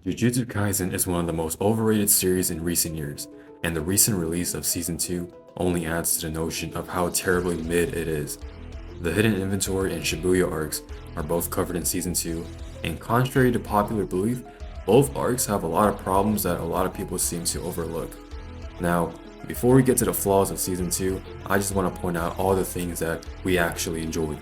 Jujutsu Kaisen is one of the most overrated series in recent years, and the recent release of Season 2 only adds to the notion of how terribly mid it is. The Hidden Inventory and Shibuya arcs are both covered in Season 2, and contrary to popular belief, both arcs have a lot of problems that a lot of people seem to overlook. Now, before we get to the flaws of Season 2, I just want to point out all the things that we actually enjoyed.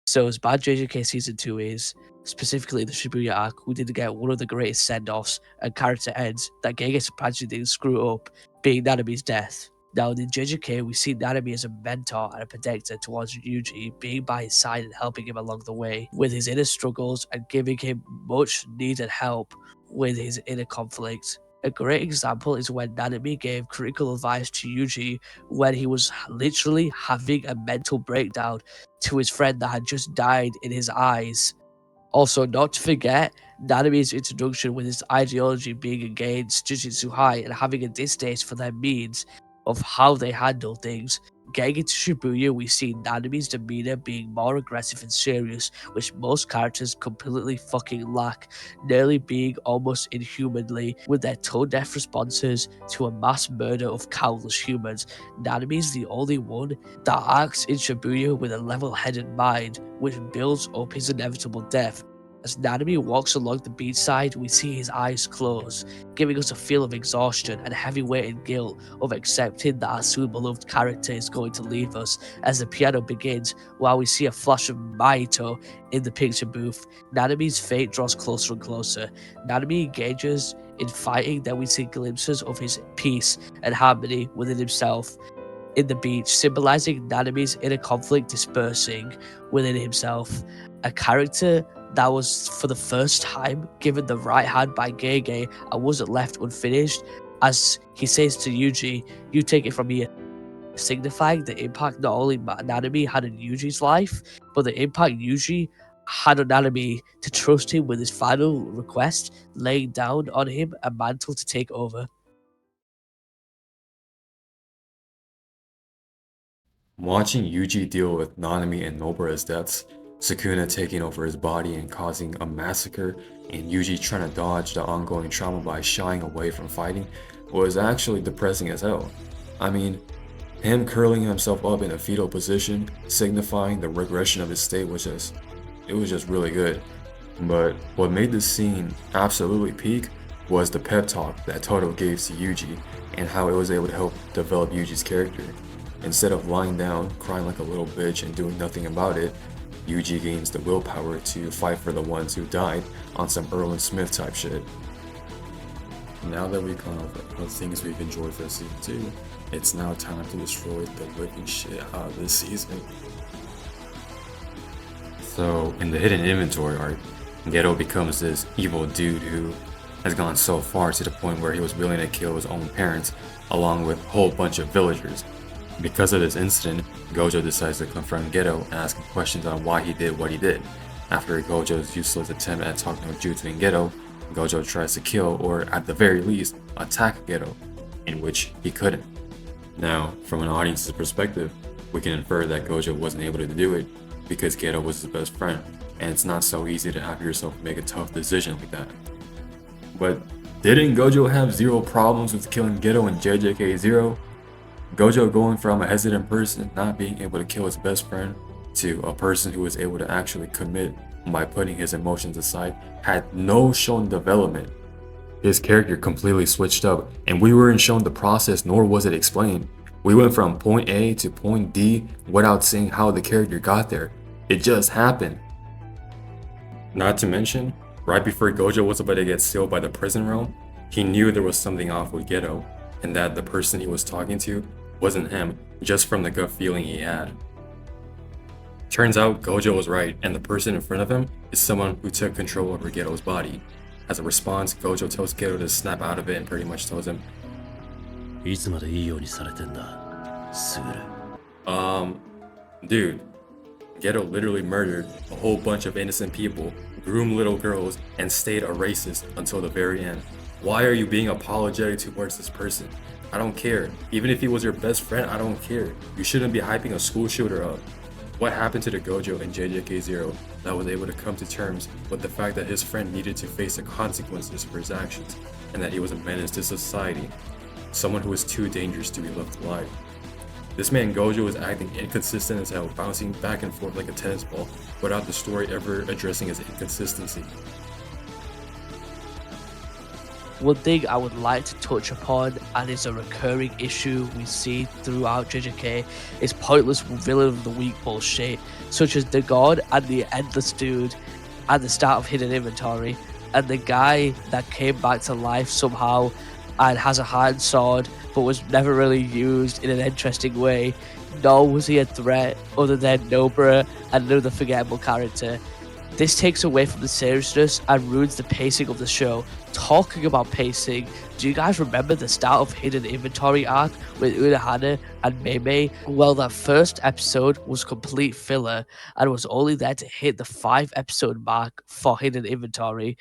So as bad JJK Season 2 is, specifically the Shibuya arc, we did get one of the greatest send-offs and character ends that Gege surprisingly didn't screw up, being Nanami's death. Now in JJK, we see Nanami as a mentor and a protector towards Yuji, being by his side and helping him along the way with his inner struggles and giving him much needed help with his inner conflict. A great example is when Nanami gave critical advice to Yuji when he was literally having a mental breakdown to his friend that had just died in his eyes. Also, not to forget, Nanami's introduction with his ideology being against Jujutsu High and having a distaste for their means of how they handle things. Getting into Shibuya, we see Nanami's demeanor being more aggressive and serious, which most characters completely fucking lack, nearly being almost inhumanly with their tone-deaf responses to a mass murder of countless humans. Nanami's the only one that acts in Shibuya with a level-headed mind, which builds up his inevitable death. As Nanami walks along the beachside, we see his eyes close, giving us a feel of exhaustion and heavy-weighted guilt of accepting that our soon-beloved character is going to leave us. As the piano begins, while we see a flash of Mahito in the picture booth, Nanami's fate draws closer and closer. Nanami engages in fighting, then we see glimpses of his peace and harmony within himself in the beach, symbolizing Nanami's inner conflict dispersing within himself. A character that was for the first time given the right hand by Gege and wasn't left unfinished, as he says to Yuji, "You take it from here," signifying the impact not only Nanami had in Yuji's life, but the impact Yuji had on Nanami to trust him with his final request, laying down on him a mantle to take over. Watching Yuji deal with Nanami and Nobara's deaths, Sukuna taking over his body and causing a massacre, and Yuji trying to dodge the ongoing trauma by shying away from fighting, was actually depressing as hell. I mean, him curling himself up in a fetal position, signifying the regression of his state it was just really good. But what made this scene absolutely peak was the pep talk that Toto gave to Yuji and how it was able to help develop Yuji's character. Instead of lying down, crying like a little bitch and doing nothing about it, Yuji gains the willpower to fight for the ones who died on some Erwin Smith type shit. Now that we've gone over all the things we've enjoyed for season 2, it's now time to destroy the living shit out of this season. So, in the Hidden Inventory arc, Geto becomes this evil dude who has gone so far to the point where he was willing to kill his own parents along with a whole bunch of villagers. Because of this incident, Gojo decides to confront Geto and ask him questions on why he did what he did. After Gojo's useless attempt at talking to Jutsu and Geto, Gojo tries to kill, or at the very least, attack Geto, in which he couldn't. Now, from an audience's perspective, we can infer that Gojo wasn't able to do it because Geto was his best friend, and it's not so easy to have yourself make a tough decision like that. But didn't Gojo have zero problems with killing Geto in JJK 0? Gojo going from a hesitant person not being able to kill his best friend to a person who was able to actually commit by putting his emotions aside had no shown development. His character completely switched up, and we weren't shown the process nor was it explained. We went from point A to point D without seeing how the character got there. It just happened. Not to mention, right before Gojo was about to get sealed by the prison realm, he knew there was something off with Geto, and that the person he was talking to wasn't him, just from the gut feeling he had. Turns out Gojo was right, and the person in front of him is someone who took control over Geto's body. As a response, Gojo tells Geto to snap out of it and pretty much tells him, dude, Geto literally murdered a whole bunch of innocent people, groomed little girls, and stayed a racist until the very end. Why are you being apologetic towards this person? I don't care. Even if he was your best friend, I don't care. You shouldn't be hyping a school shooter up. What happened to the Gojo in JJK0 that was able to come to terms with the fact that his friend needed to face the consequences for his actions, and that he was a menace to society, someone who was too dangerous to be left alive? This man Gojo was acting inconsistent as hell, bouncing back and forth like a tennis ball, without the story ever addressing his inconsistency. One thing I would like to touch upon, and is a recurring issue we see throughout JJK, is pointless villain of the week bullshit, such as the God and the Endless Dude at the start of Hidden Inventory, and the guy that came back to life somehow and has a hand sword but was never really used in an interesting way. Nor was he a threat other than Nobara and another forgettable character. This takes away from the seriousness and ruins the pacing of the show. Talking about pacing, do you guys remember the start of Hidden Inventory arc with Urahana and Mei Mei? Well, that first episode was complete filler and was only there to hit the 5-episode mark for Hidden Inventory.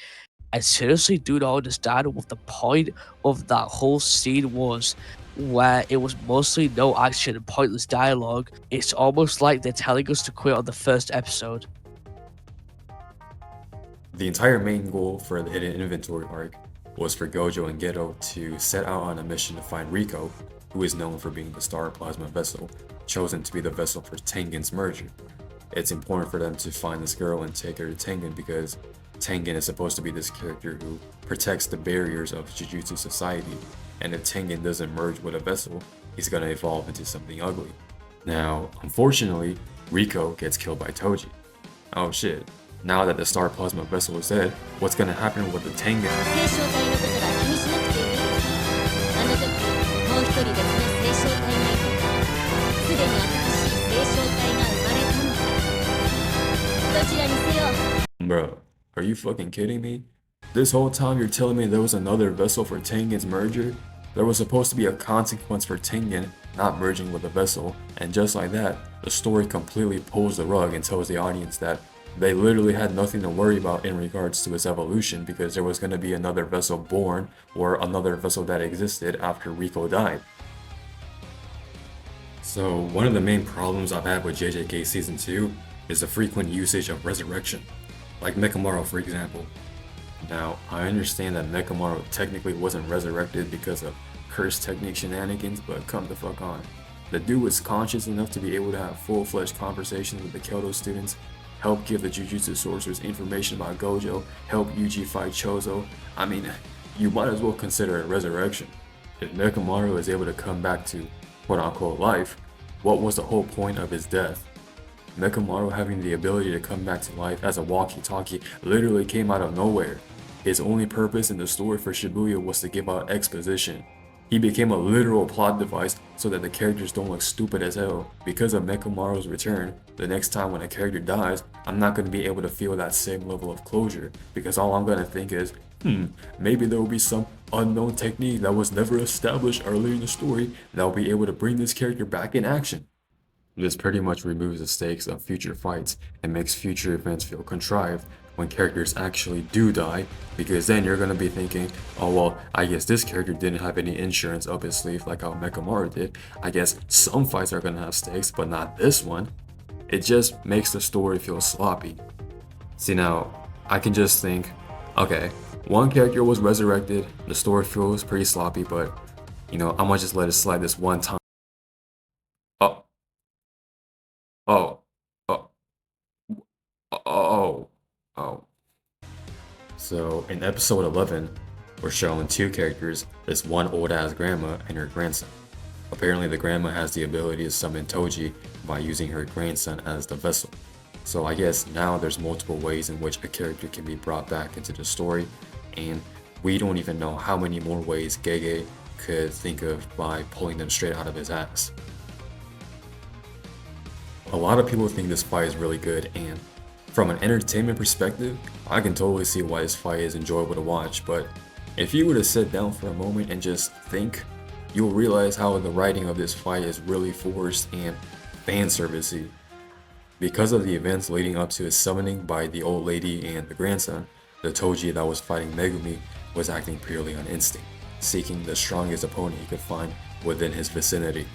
I seriously do not understand what the point of that whole scene was, where it was mostly no action and pointless dialogue. It's almost like they're telling us to quit on the first episode. The entire main goal for the Hidden Inventory arc was for Gojo and Geto to set out on a mission to find Rika, who is known for being the Star Plasma vessel, chosen to be the vessel for Tengen's merger. It's important for them to find this girl and take her to Tengen because Tengen is supposed to be this character who protects the barriers of Jujutsu society, and if Tengen doesn't merge with a vessel, he's gonna evolve into something ugly. Now, unfortunately, Rika gets killed by Toji. Oh shit. Now that the Star Plasma vessel is dead, what's gonna happen with the Tengen? Bro, are you fucking kidding me? This whole time you're telling me there was another vessel for Tengen's merger? There was supposed to be a consequence for Tengen not merging with the vessel, and just like that, the story completely pulls the rug and tells the audience that they literally had nothing to worry about in regards to its evolution because there was going to be another vessel born or another vessel that existed after Rika died. So one of the main problems I've had with JJK Season 2 is the frequent usage of resurrection, like Mekamaru for example. Now, I understand that Mekamaru technically wasn't resurrected because of curse technique shenanigans, but come the fuck on. The dude was conscious enough to be able to have full-fledged conversations with the Kyoto students, help give the Jujutsu sorcerers information about Gojo, help Yuji fight Chozo. I mean, you might as well consider it resurrection. If Mekamaru is able to come back to quote-unquote life, what was the whole point of his death? Mekamaru having the ability to come back to life as a walkie-talkie literally came out of nowhere. His only purpose in the story for Shibuya was to give out exposition. He became a literal plot device so that the characters don't look stupid as hell. Because of Mekamaru's return, the next time when a character dies, I'm not going to be able to feel that same level of closure, because all I'm going to think is, maybe there will be some unknown technique that was never established earlier in the story that will be able to bring this character back in action. This pretty much removes the stakes of future fights and makes future events feel contrived when characters actually do die, because then you're going to be thinking, oh well, I guess this character didn't have any insurance up his sleeve like how Mekamaru did. I guess some fights are going to have stakes, but not this one. It just makes the story feel sloppy. See, now, I can just think, okay, one character was resurrected, the story feels pretty sloppy, but, you know, I'm gonna just let it slide this one time. Oh. Oh. Oh. Oh. Oh. So in episode 11, we're showing two characters, this one old ass grandma and her grandson. Apparently the grandma has the ability to summon Toji by using her grandson as the vessel. So I guess now there's multiple ways in which a character can be brought back into the story, and we don't even know how many more ways Gege could think of by pulling them straight out of his ass. A lot of people think this fight is really good, and from an entertainment perspective, I can totally see why this fight is enjoyable to watch, but if you were to sit down for a moment and just think, you'll realize how the writing of this fight is really forced and fan servicey. Because of the events leading up to his summoning by the old lady and the grandson, the Toji that was fighting Megumi was acting purely on instinct, seeking the strongest opponent he could find within his vicinity.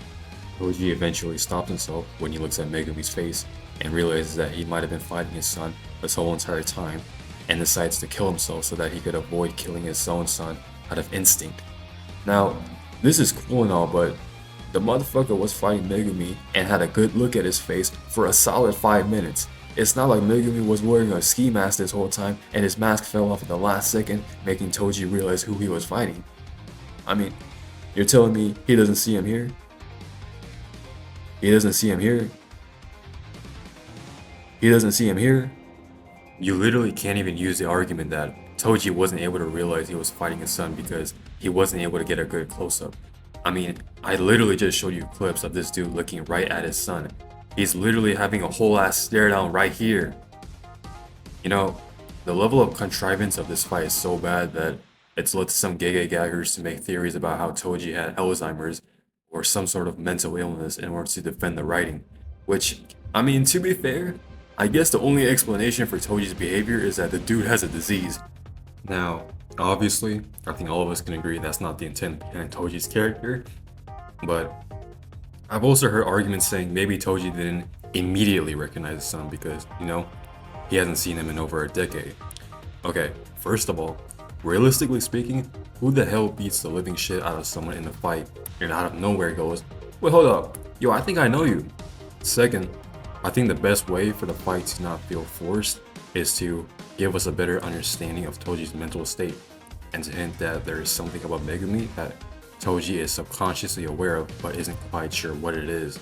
Toji eventually stops himself when he looks at Megumi's face and realizes that he might have been fighting his son this whole entire time, and decides to kill himself so that he could avoid killing his own son out of instinct. Now, this is cool and all, but the motherfucker was fighting Megumi and had a good look at his face for a solid 5 minutes. It's not like Megumi was wearing a ski mask this whole time and his mask fell off at the last second, making Toji realize who he was fighting. I mean, you're telling me he doesn't see him here? He doesn't see him here? He doesn't see him here? You literally can't even use the argument that Toji wasn't able to realize he was fighting his son because he wasn't able to get a good close-up. I mean, I literally just showed you clips of this dude looking right at his son. He's literally having a whole ass stare down right here. You know, the level of contrivance of this fight is so bad that it's led to some gay gaggers to make theories about how Toji had Alzheimer's or some sort of mental illness in order to defend the writing. Which, I mean, to be fair, I guess the only explanation for Toji's behavior is that the dude has a disease. Now, obviously, I think all of us can agree that's not the intent behind Toji's character, but I've also heard arguments saying maybe Toji didn't immediately recognize his son because, you know, he hasn't seen him in over a decade. Okay, first of all, realistically speaking, who the hell beats the living shit out of someone in a fight and out of nowhere goes, wait, hold up, yo, I think I know you. Second, I think the best way for the fight to not feel forced is to give us a better understanding of Toji's mental state and to hint that there is something about Megumi that Toji is subconsciously aware of but isn't quite sure what it is.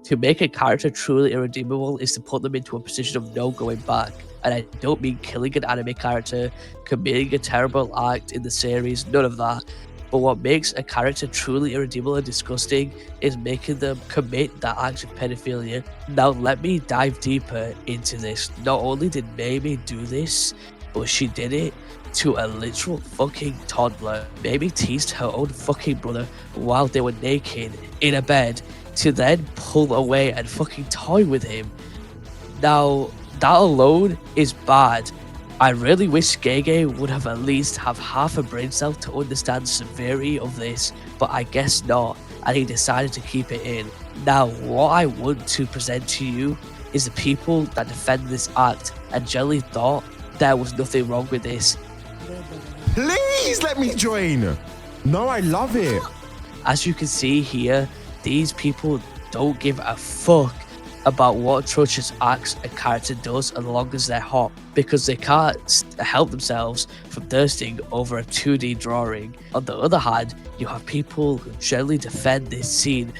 To make a character truly irredeemable is to put them into a position of no going back. And I don't mean killing an anime character, committing a terrible act in the series, none of that. But what makes a character truly irredeemable and disgusting is making them commit that act of pedophilia. Now let me dive deeper into this. Not only did Mei Mei do this, but she did it to a literal fucking toddler. Mei Mei teased her own fucking brother while they were naked in a bed to then pull away and fucking toy with him. Now, that alone is bad. I really wish Gege would have at least have half a brain cell to understand the severity of this, but I guess not, and he decided to keep it in. Now, what I want to present to you is the people that defend this act and generally thought there was nothing wrong with this. Please let me join! No, I love it! As you can see here, these people don't give a fuck about what atrocious acts a character does as long as they're hot, because they can't help themselves from thirsting over a 2D drawing. On the other hand, you have people who generally defend this scene,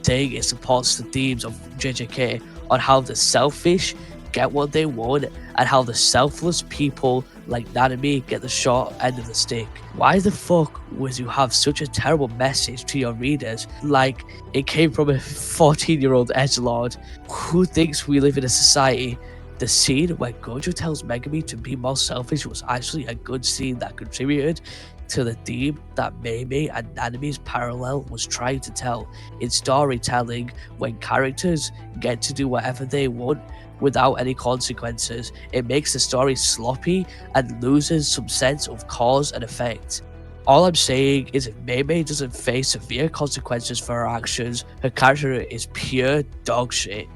saying it supports the themes of JJK on how the selfish get what they want and how the selfless people like Nanami get the short end of the stick. Why the fuck would you have such a terrible message to your readers? Like, it came from a 14-year-old edgelord who thinks we live in a society. The scene where Gojo tells Megumi to be more selfish was actually a good scene that contributed to the theme that Mei Mei and Nanami's parallel was trying to tell in storytelling. When characters get to do whatever they want without any consequences, it makes the story sloppy and loses some sense of cause and effect. All I'm saying is if Mei Mei doesn't face severe consequences for her actions, her character is pure dog shit.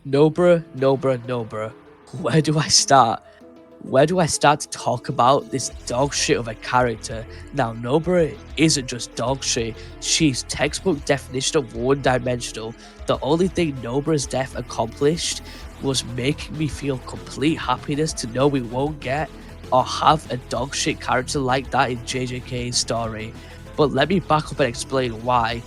Nobara. Where do I start? Where do I start to talk about this dog shit of a character? Now, Nobara isn't just dog shit, she's textbook definition of one-dimensional. The only thing Nobara's death accomplished was making me feel complete happiness to know we won't get or have a dog shit character like that in JJK's story. But let me back up and explain why.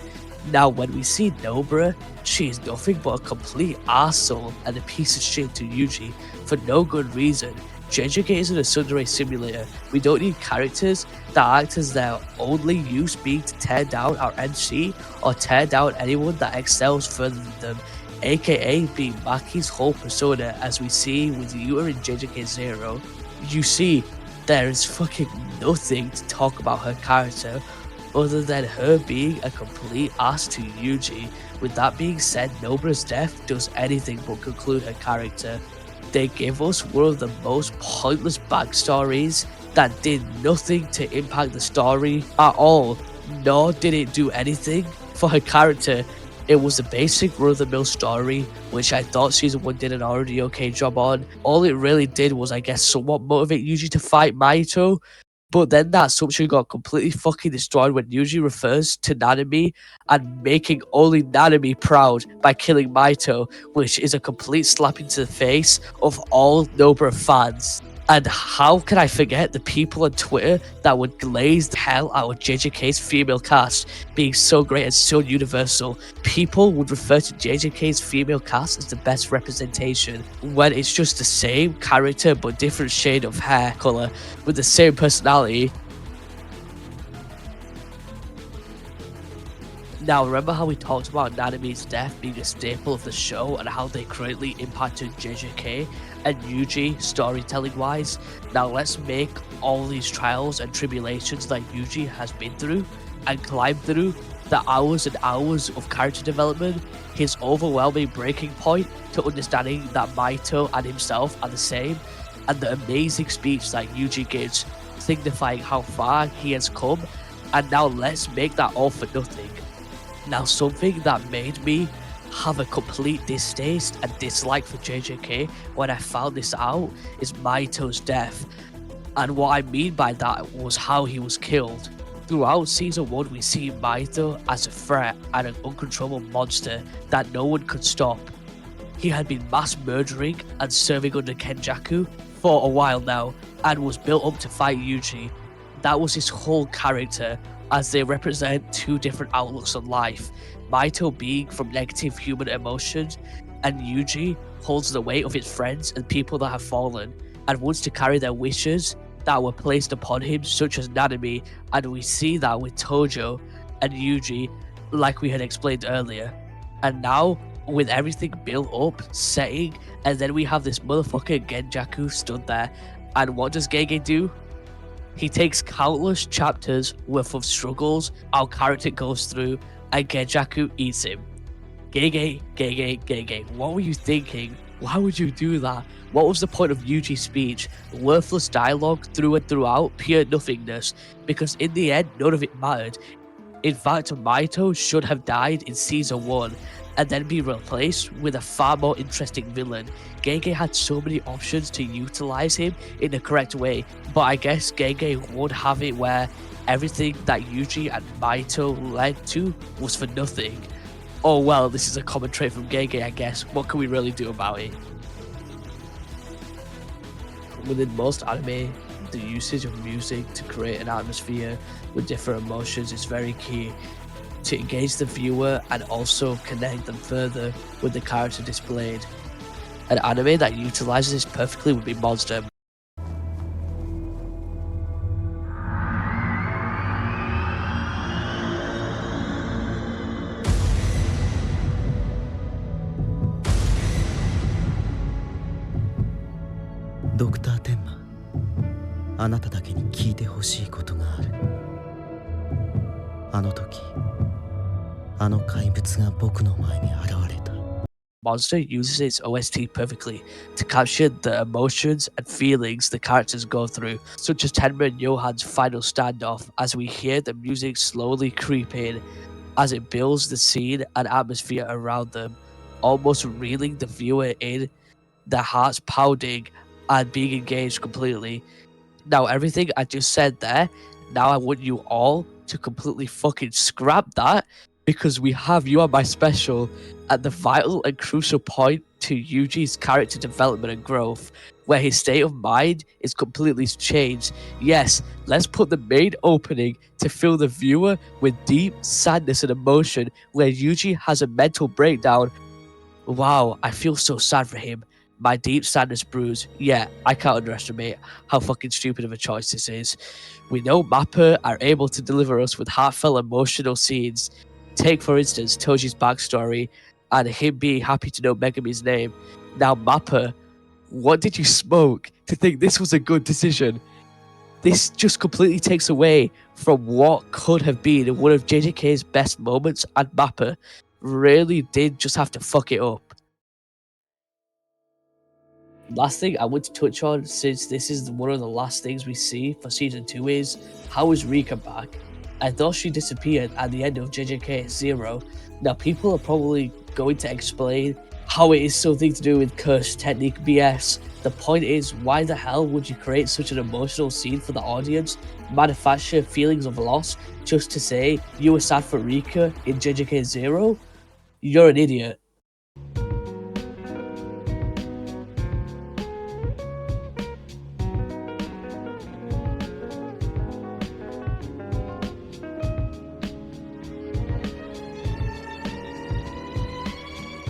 Now, when we see Nobara, she is nothing but a complete arsehole and a piece of shit to Yuji for no good reason. JJK isn't a tsundere simulator. We don't need characters that act as their only use being to tear down our MC or tear down anyone that excels further than them. aka being Maki's whole persona, as we see with Yuta in JJK Zero. You see, there is fucking nothing to talk about her character other than her being a complete ass to Yuji. With that being said, Nobara's death does anything but conclude her character. They give us one of the most pointless backstories that did nothing to impact the story at all, nor did it do anything for her character. It was a basic run-of-the-mill story, which I thought season 1 did an already okay job on. All it really did was, I guess, somewhat motivate Yuji to fight Mahito, but then that assumption got completely fucking destroyed when Yuji refers to Nanami and making only Nanami proud by killing Mahito, which is a complete slap into the face of all Nobara fans. And how can I forget the people on Twitter that would glaze the hell out of JJK's female cast being so great and so universal? People would refer to JJK's female cast as the best representation, when it's just the same character but different shade of hair color with the same personality. Now, remember how we talked about Nanami's death being a staple of the show and how they greatly impacted JJK and Yuji storytelling-wise? Now, let's make all these trials and tribulations that Yuji has been through and climbed through, the hours and hours of character development, his overwhelming breaking point to understanding that Mahito and himself are the same, and the amazing speech that Yuji gives, signifying how far he has come, and now let's make that all for nothing. Now, something that made me have a complete distaste and dislike for JJK when I found this out is Mahito's death. And what I mean by that was how he was killed. Throughout season 1, we see Mahito as a threat and an uncontrollable monster that no one could stop. He had been mass murdering and serving under Kenjaku for a while now and was built up to fight Yuji. That was his whole character, as they represent two different outlooks on life. Mahito being from negative human emotions, and Yuji holds the weight of his friends and people that have fallen, and wants to carry their wishes that were placed upon him, such as Nanami, and we see that with Tojo and Yuji, like we had explained earlier. And now, with everything built up, setting, and then we have this motherfucker Genjaku stood there, and what does Gege do? He takes countless chapters worth of struggles our character goes through, and Genjaku eats him. Gege, what were you thinking? Why would you do that? What was the point of Yuji's speech? Worthless dialogue through and throughout, pure nothingness, because in the end, none of it mattered. In fact, Mahito should have died in season 1, and then be replaced with a far more interesting villain. Gege had so many options to utilize him in the correct way, but I guess Gege would have it where everything that Yuji and Mahito led to was for nothing. Oh well, this is a common trait from Gege, I guess. What can we really do about it? Within most anime, the usage of music to create an atmosphere with different emotions is very key to engage the viewer and also connect them further with the character displayed. An anime that utilizes this perfectly would be Monster. Dr. Tenma, あなただけに聞いてほしいことがある。あの時、あの怪物が僕の前に現れた。 Monster uses its OST perfectly to capture the emotions and feelings the characters go through, such as Tenma and Johan's final standoff, as we hear the music slowly creep in as it builds the scene and atmosphere around them, almost reeling the viewer in, their hearts pounding and being engaged completely. Now, everything I just said there, now I want you all to completely fucking scrap that, because we have You Are My Special at the vital and crucial point to Yuji's character development and growth, where his state of mind is completely changed. Yes, let's put the main opening to fill the viewer with deep sadness and emotion, where Yuji has a mental breakdown. Wow, I feel so sad for him. My deep sadness brews. Yeah, I can't underestimate how fucking stupid of a choice this is. We know Mappa are able to deliver us with heartfelt emotional scenes. Take, for instance, Toji's backstory and him being happy to know Megumi's name. Now, Mappa, what did you smoke to think this was a good decision? This just completely takes away from what could have been one of JJK's best moments, and Mappa really did just have to fuck it up. Last thing I want to touch on, since this is one of the last things we see for season 2, is how is Rika back? I thought she disappeared at the end of JJK 0. Now people are probably going to explain how it is something to do with curse technique BS. The point is, why the hell would you create such an emotional scene for the audience, manufacture feelings of loss just to say you were sad for Rika in JJK 0? You're an idiot.